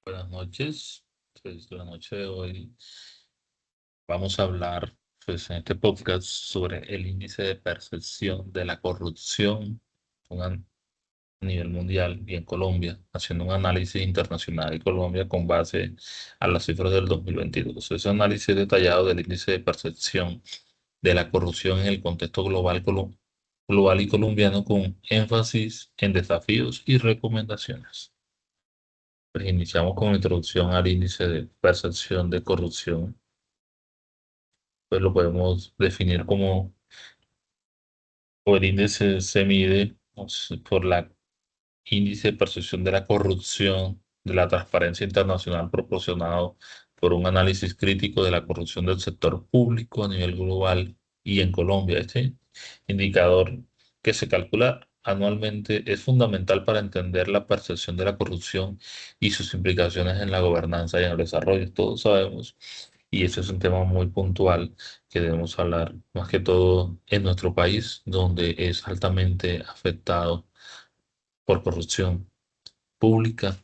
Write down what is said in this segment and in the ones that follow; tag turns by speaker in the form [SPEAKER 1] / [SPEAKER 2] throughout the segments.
[SPEAKER 1] Buenas noches. Pues la noche de hoy vamos a hablar en este podcast sobre el índice de percepción de la corrupción a nivel mundial y en Colombia, haciendo un análisis internacional de Colombia con base a las cifras del 2022. Ese análisis detallado del índice de percepción de la corrupción en el contexto global y colombiano con énfasis en desafíos y recomendaciones. Pues iniciamos con introducción al índice de percepción de corrupción. Pues lo podemos definir como, o el índice se mide por la índice de percepción de la corrupción, de la transparencia internacional proporcionado por un análisis crítico de la corrupción del sector público a nivel global y en Colombia. Este indicador que se calcula anualmente es fundamental para entender la percepción de la corrupción y sus implicaciones en la gobernanza y en el desarrollo. Todos sabemos, y ese es un tema muy puntual que debemos hablar, más que todo en nuestro país, donde es altamente afectado por corrupción pública,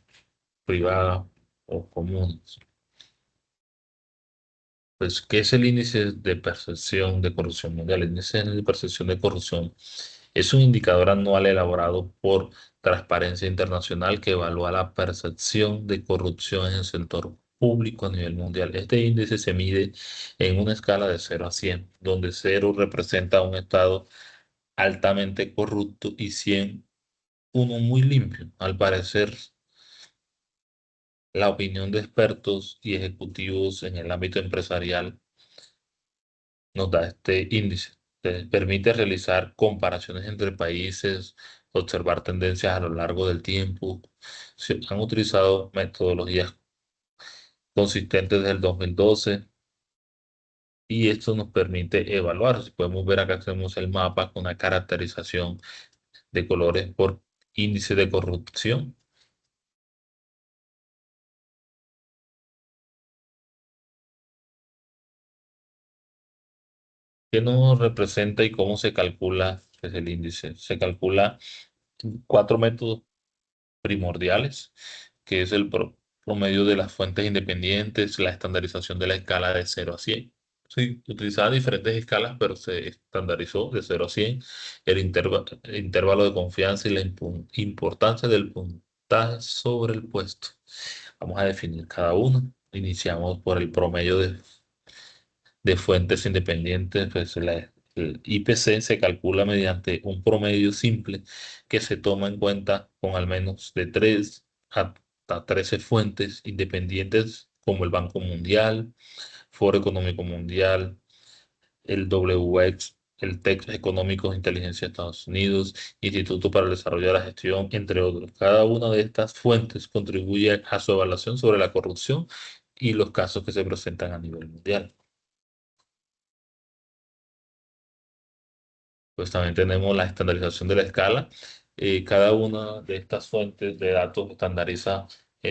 [SPEAKER 1] privada o comunes. Pues, ¿qué es el índice de percepción de corrupción mundial? El índice de percepción de corrupción es un indicador anual elaborado por Transparencia Internacional que evalúa la percepción de corrupción en el sector público a nivel mundial. Este índice se mide en una escala de 0 a 100, donde 0 representa un estado altamente corrupto y 100 uno muy limpio. Al parecer, la opinión de expertos y ejecutivos en el ámbito empresarial nos da este índice. Permite realizar comparaciones entre países, observar tendencias a lo largo del tiempo. Se han utilizado metodologías consistentes desde el 2012 y esto nos permite evaluar. Si podemos ver acá tenemos el mapa con una caracterización de colores por índice de corrupción, que nos representa y cómo se calcula pues, el índice. Se calcula cuatro métodos primordiales, que es el promedio de las fuentes independientes, la estandarización de la escala de 0 a 100. Sí, utilizaba diferentes escalas, pero se estandarizó de 0 a 100 el intervalo de confianza y la importancia del puntaje sobre el puesto. Vamos a definir cada uno. Iniciamos por el promedio de fuentes independientes, pues el IPC se calcula mediante un promedio simple que se toma en cuenta con al menos de 3 hasta 13 fuentes independientes como el Banco Mundial, Foro Económico Mundial, el WX, el TEC Económicos de Inteligencia de Estados Unidos, Instituto para el Desarrollo de la Gestión, entre otros. Cada una de estas fuentes contribuye a su evaluación sobre la corrupción y los casos que se presentan a nivel mundial. Pues también tenemos la estandarización de la escala. Cada una de estas fuentes de datos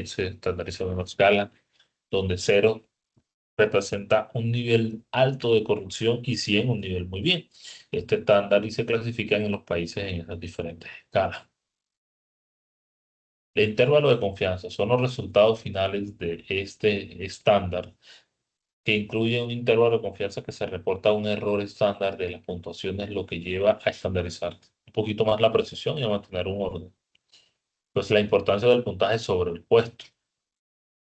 [SPEAKER 1] se estandariza en una escala donde 0 representa un nivel alto de corrupción y 100 un nivel muy bien. Este estándar y se clasifican en los países en esas diferentes escalas. El intervalo de confianza son los resultados finales de este estándar que incluye un intervalo de confianza que se reporta un error estándar de las puntuaciones, lo que lleva a estandarizar un poquito más la precisión y a mantener un orden. Pues la importancia del puntaje sobre el puesto.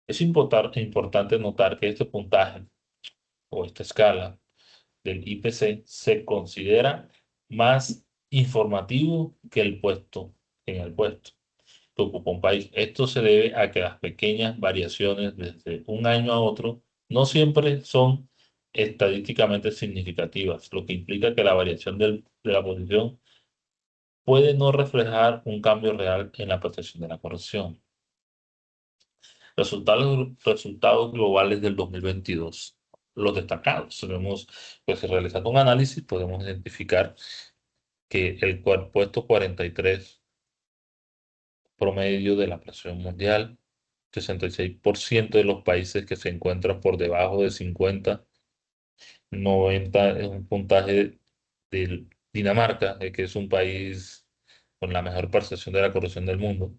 [SPEAKER 1] Es importante notar que este puntaje o esta escala del IPC se considera más informativo que el puesto en el puesto que ocupa un país. Esto se debe a que las pequeñas variaciones desde un año a otro no siempre son estadísticamente significativas, lo que implica que la variación de la posición puede no reflejar un cambio real en la percepción de la corrupción. Resultados globales del 2022. Los destacados. Tenemos, pues realizando un análisis, podemos identificar que el puesto 43 promedio de la presión mundial, 66% de los países que se encuentran por debajo de 50, 90 es un puntaje de Dinamarca, que es un país con la mejor percepción de la corrupción del mundo.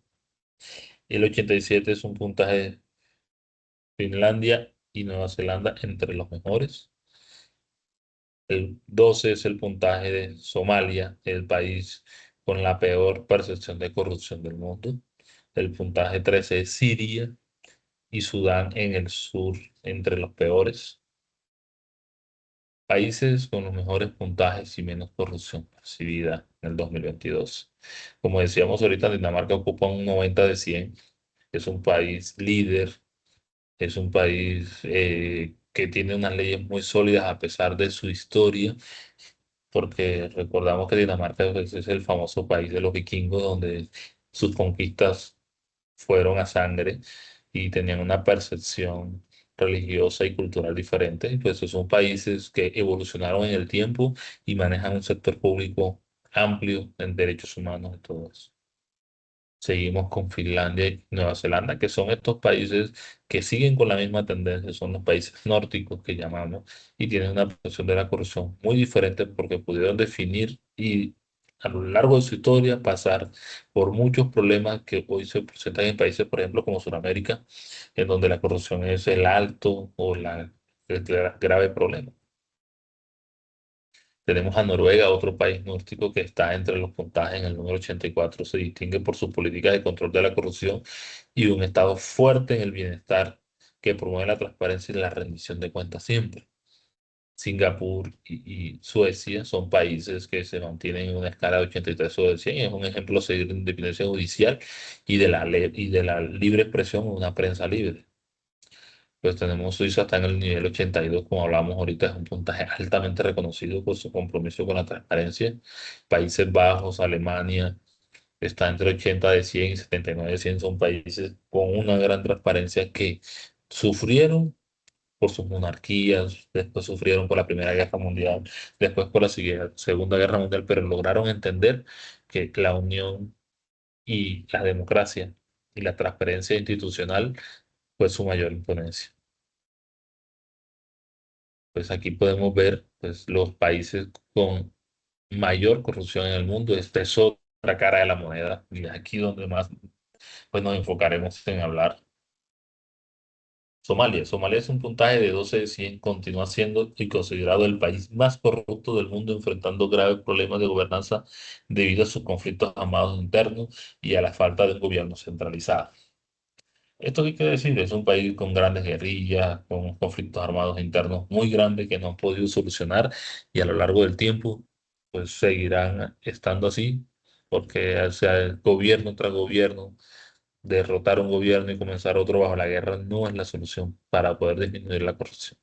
[SPEAKER 1] Y el 87 es un puntaje Finlandia y Nueva Zelanda entre los mejores. El 12 es el puntaje de Somalia, el país con la peor percepción de corrupción del mundo. El puntaje 13 es Siria y Sudán en el sur, entre los peores. Países con los mejores puntajes y menos corrupción percibida en el 2022. Como decíamos ahorita, Dinamarca ocupa un 90 de 100. Es un país líder, es un país que tiene unas leyes muy sólidas a pesar de su historia, porque recordamos que Dinamarca pues, es el famoso país de los vikingos, donde sus conquistas fueron a sangre y tenían una percepción religiosa y cultural diferente. Y pues son países que evolucionaron en el tiempo y manejan un sector público amplio en derechos humanos y todo eso. Seguimos con Finlandia y Nueva Zelanda, que son estos países que siguen con la misma tendencia, son los países nórdicos que llamamos, y tienen una percepción de la corrupción muy diferente porque pudieron definir y a lo largo de su historia pasar por muchos problemas que hoy se presentan en países, por ejemplo, como Sudamérica, en donde la corrupción es el alto o el grave problema. Tenemos a Noruega, otro país nórdico que está entre los puntajes en el número 84. Se distingue por sus políticas de control de la corrupción y un Estado fuerte en el bienestar que promueve la transparencia y la rendición de cuentas siempre. Singapur y Suecia son países que se mantienen en una escala de 83 sobre 100. Es un ejemplo a seguir de independencia judicial y de y de la libre expresión en una prensa libre. Pues tenemos Suiza está en el nivel 82, como hablamos ahorita, es un puntaje altamente reconocido por su compromiso con la transparencia. Países Bajos, Alemania, está entre 80 de 100 y 79 de 100, son países con una gran transparencia que sufrieron por sus monarquías, después sufrieron por la Primera Guerra Mundial, después por la Segunda Guerra Mundial, pero lograron entender que la unión y la democracia y la transparencia institucional fue su mayor imponencia. Pues aquí podemos ver pues, los países con mayor corrupción en el mundo. Esta es otra cara de la moneda y es aquí donde más pues, nos enfocaremos en hablar. Somalia. Somalia es un puntaje de 12 de 100, continúa siendo y considerado el país más corrupto del mundo, enfrentando graves problemas de gobernanza debido a sus conflictos armados internos y a la falta de un gobierno centralizado. ¿Esto qué quiere decir? Es un país con grandes guerrillas, con conflictos armados internos muy grandes que no han podido solucionar y a lo largo del tiempo pues seguirán estando así porque o sea, el gobierno tras gobierno, derrotar un gobierno y comenzar otro bajo la guerra no es la solución para poder disminuir la corrupción.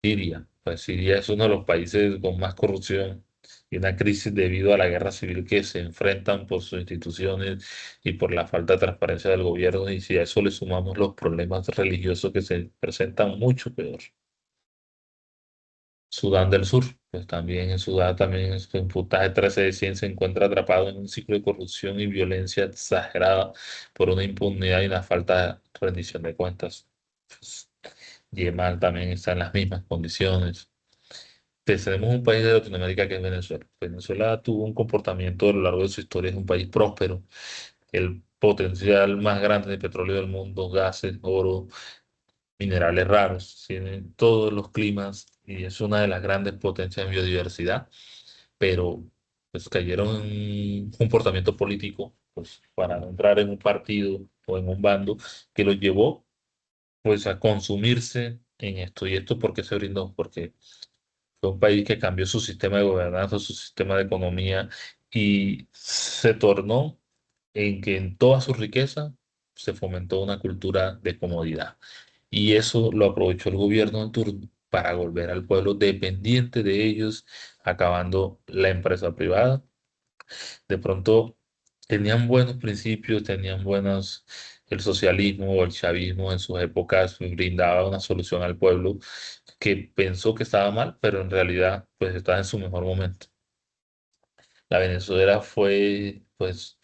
[SPEAKER 1] Siria, pues Siria es uno de los países con más corrupción y una crisis debido a la guerra civil que se enfrentan por sus instituciones y por la falta de transparencia del gobierno. Y si a eso le sumamos los problemas religiosos que se presentan mucho peor. Sudán del Sur, pues también en Sudán también en puntaje 13 de 100 se encuentra atrapado en un ciclo de corrupción y violencia exagerada por una impunidad y una falta de rendición de cuentas. Pues, Yemen también está en las mismas condiciones. Tenemos un país de Latinoamérica que es Venezuela. Venezuela tuvo un comportamiento a lo largo de su historia, es un país próspero, el potencial más grande de petróleo del mundo, gases, oro, minerales raros, tiene todos los climas y es una de las grandes potencias en biodiversidad, pero pues cayeron en un comportamiento político, pues para no entrar en un partido o en un bando que los llevó pues a consumirse en esto. ¿Y esto por qué se brindó? Porque fue un país que cambió su sistema de gobernanza, su sistema de economía y se tornó en que en toda su riqueza se fomentó una cultura de comodidad. Y eso lo aprovechó el gobierno de turno para volver al pueblo dependiente de ellos, acabando la empresa privada. De pronto tenían buenos principios, tenían buenos, el socialismo o el chavismo en sus épocas brindaba una solución al pueblo que pensó que estaba mal, pero en realidad pues estaba en su mejor momento. La Venezuela fue pues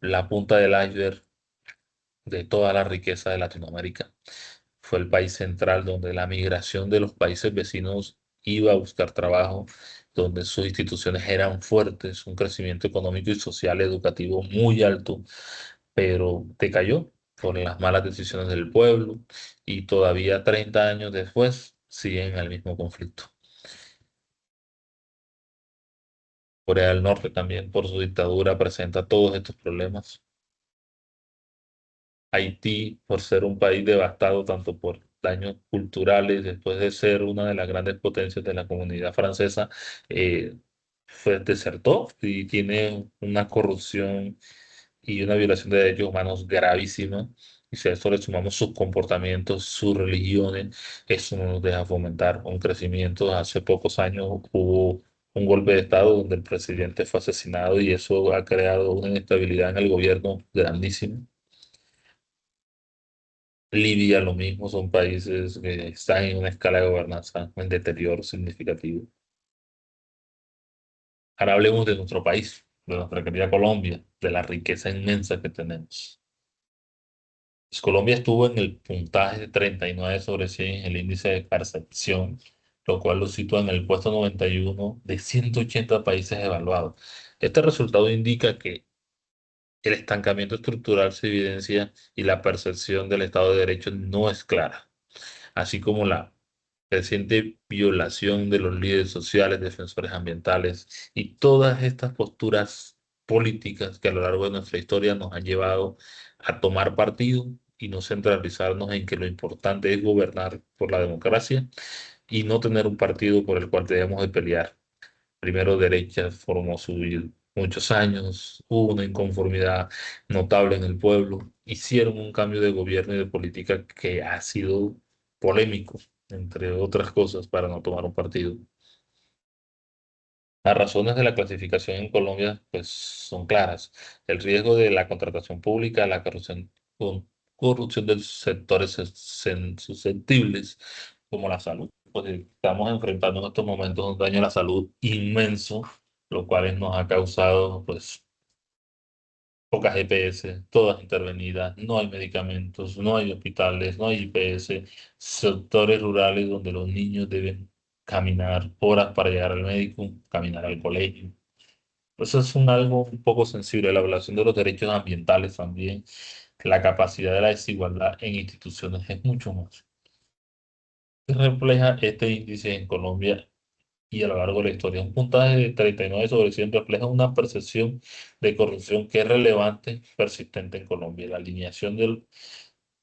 [SPEAKER 1] la punta del iceberg de toda la riqueza de Latinoamérica. Fue el país central donde la migración de los países vecinos iba a buscar trabajo, donde sus instituciones eran fuertes, un crecimiento económico y social educativo muy alto, pero decayó. por las malas decisiones del pueblo y todavía 30 años después siguen en el mismo conflicto. Corea del Norte también por su dictadura presenta todos estos problemas. Haití, por ser un país devastado tanto por daños culturales, después de ser una de las grandes potencias de la comunidad francesa, desertó y tiene una corrupción y una violación de derechos humanos gravísima. Y si a eso le sumamos sus comportamientos, sus religiones, eso no nos deja fomentar un crecimiento. Hace pocos años hubo un golpe de Estado donde el presidente fue asesinado y eso ha creado una inestabilidad en el gobierno grandísima. Libia, lo mismo, son países que están en una escala de gobernanza en deterioro significativo. Ahora hablemos de nuestro país, de nuestra querida Colombia, de la riqueza inmensa que tenemos. Pues Colombia estuvo en el puntaje de 39 sobre 100 en el índice de percepción, lo cual lo sitúa en el puesto 91 de 180 países evaluados. Este resultado indica que el estancamiento estructural se evidencia y la percepción del Estado de Derecho no es clara, así como la creciente violación de los líderes sociales, defensores ambientales y todas estas posturas políticas que a lo largo de nuestra historia nos han llevado a tomar partido y no centralizarnos en que lo importante es gobernar por la democracia y no tener un partido por el cual debemos de pelear. Primero derecha formó muchos años, hubo una inconformidad notable en el pueblo, hicieron un cambio de gobierno y de política que ha sido polémico, entre otras cosas, para no tomar un partido. Las razones de la clasificación en Colombia pues, son claras. El riesgo de la contratación pública, la corrupción de sectores susceptibles, como la salud. Pues estamos enfrentando en estos momentos un daño a la salud inmenso, lo cual nos ha causado pues, pocas EPS, todas intervenidas, no hay medicamentos, no hay hospitales, no hay IPS, sectores rurales donde los niños deben caminar horas para llegar al médico, caminar al colegio. Eso es algo un poco sensible, la violación de los derechos ambientales también, la capacidad de la desigualdad en instituciones es mucho más. ¿Qué refleja este índice en Colombia y a lo largo de la historia? Un puntaje de 39 sobre 100 refleja una percepción de corrupción que es relevante, persistente en Colombia. La alineación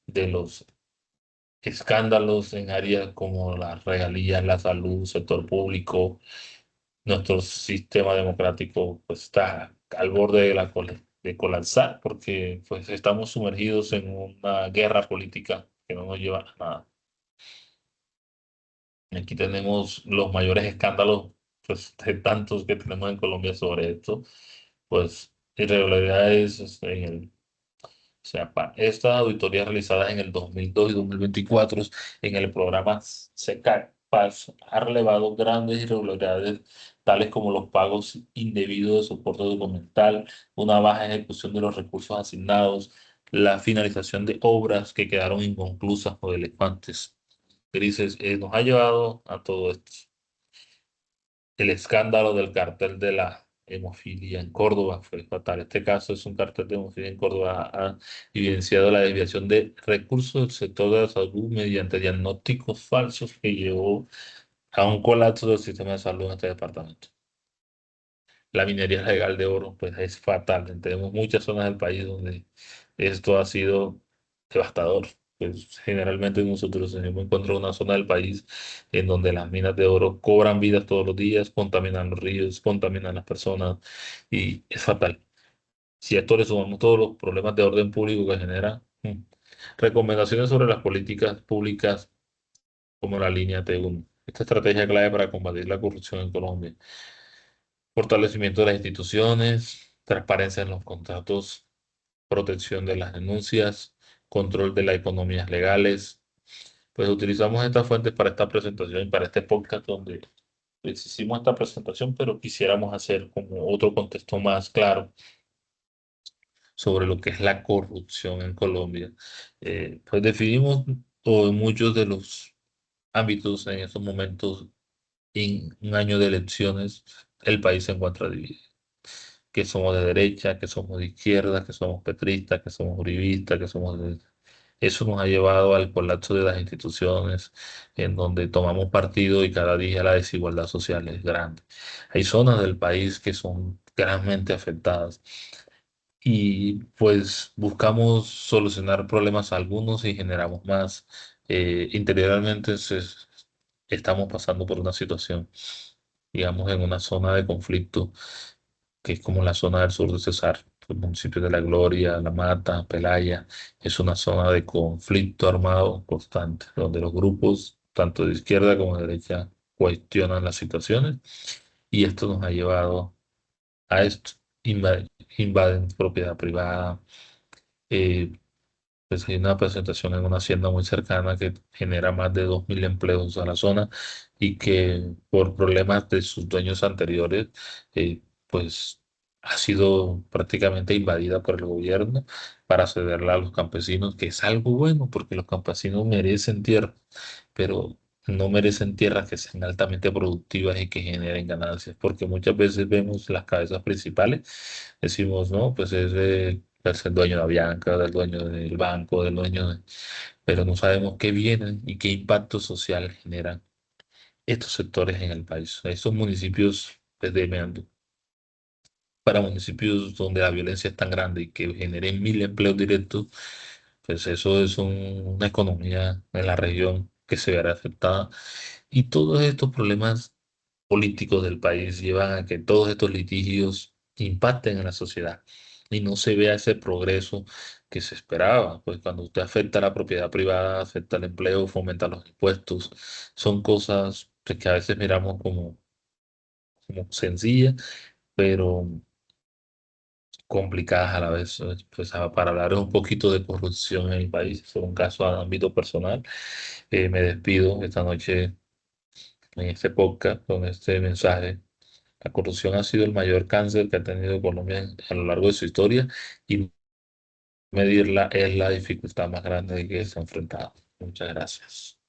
[SPEAKER 1] de los escándalos en áreas como las regalías, la salud, sector público, nuestro sistema democrático pues, está al borde de de colapsar porque pues, estamos sumergidos en una guerra política que no nos lleva a nada. Aquí tenemos los mayores escándalos pues, de tantos que tenemos en Colombia sobre esto, pues irregularidades en o sea, estas auditorías realizadas en el 2002 y 2024 en el programa SECAC PAS ha relevado grandes irregularidades tales como los pagos indebidos de soporte documental, una baja ejecución de los recursos asignados, la finalización de obras que quedaron inconclusas o elefantes. Grises, nos ha llevado a todo esto. El escándalo del cartel de la hemofilia en Córdoba fue fatal. Este caso es un cartel de hemofilia en Córdoba. Ha evidenciado la desviación de recursos del sector de la salud mediante diagnósticos falsos que llevó a un colapso del sistema de salud en este departamento. La minería legal de oro pues es fatal. Tenemos muchas zonas del país donde esto ha sido devastador. Pues generalmente nosotros hemos encontrado una zona del país en donde las minas de oro cobran vidas todos los días, contaminan los ríos, contaminan las personas y es fatal. Si a esto le sumamos todos los problemas de orden público que genera, recomendaciones sobre las políticas públicas como la línea T1. Esta estrategia clave para combatir la corrupción en Colombia. Fortalecimiento de las instituciones, transparencia en los contratos, protección de las denuncias, control de las economías legales. Pues utilizamos estas fuentes para esta presentación y para este podcast donde pues, hicimos esta presentación, pero quisiéramos hacer como otro contexto más claro sobre lo que es la corrupción en Colombia. Pues definimos en muchos de los ámbitos en estos momentos, en un año de elecciones, el país se encuentra dividido. que somos de derecha, que somos de izquierda, que somos petristas, que somos uribistas, que somos de... Eso nos ha llevado al colapso de las instituciones, en donde tomamos partido y cada día la desigualdad social es grande. Hay zonas del país que son grandemente afectadas y pues buscamos solucionar problemas a algunos y generamos más. Interiormente estamos pasando por una situación, digamos, en una zona de conflicto, que es como la zona del sur de Cesar, el municipio de La Gloria, La Mata, Pelaya. Es una zona de conflicto armado constante, donde los grupos, tanto de izquierda como de derecha, cuestionan las situaciones y esto nos ha llevado a esto. Invaden propiedad privada. eh, pues hay una presentación en una hacienda muy cercana que genera más de 2.000 empleos a la zona y que por problemas de sus dueños anteriores, pues ha sido prácticamente invadida por el gobierno para cederla a los campesinos, que es algo bueno porque los campesinos merecen tierra, pero no merecen tierras que sean altamente productivas y que generen ganancias, porque muchas veces vemos las cabezas principales, decimos, no, pues es el dueño de Avianca, del dueño del banco, del dueño de... Pero no sabemos qué vienen y qué impacto social generan estos sectores en el país. Estos municipios, desde Meandú, para municipios donde la violencia es tan grande y que generen 1.000 empleos directos, pues eso es una economía en la región que se verá afectada. Y todos estos problemas políticos del país llevan a que todos estos litigios impacten en la sociedad y no se vea ese progreso que se esperaba. Pues cuando usted afecta a la propiedad privada, afecta al empleo, fomenta los impuestos, son cosas pues, que a veces miramos como sencillas, pero complicadas a la vez. Pues para hablar un poquito de corrupción en el país, es un caso a ámbito personal. Me despido esta noche en este podcast con este mensaje. La corrupción ha sido el mayor cáncer que ha tenido Colombia a lo largo de su historia y medirla es la dificultad más grande que se ha enfrentado. Muchas gracias.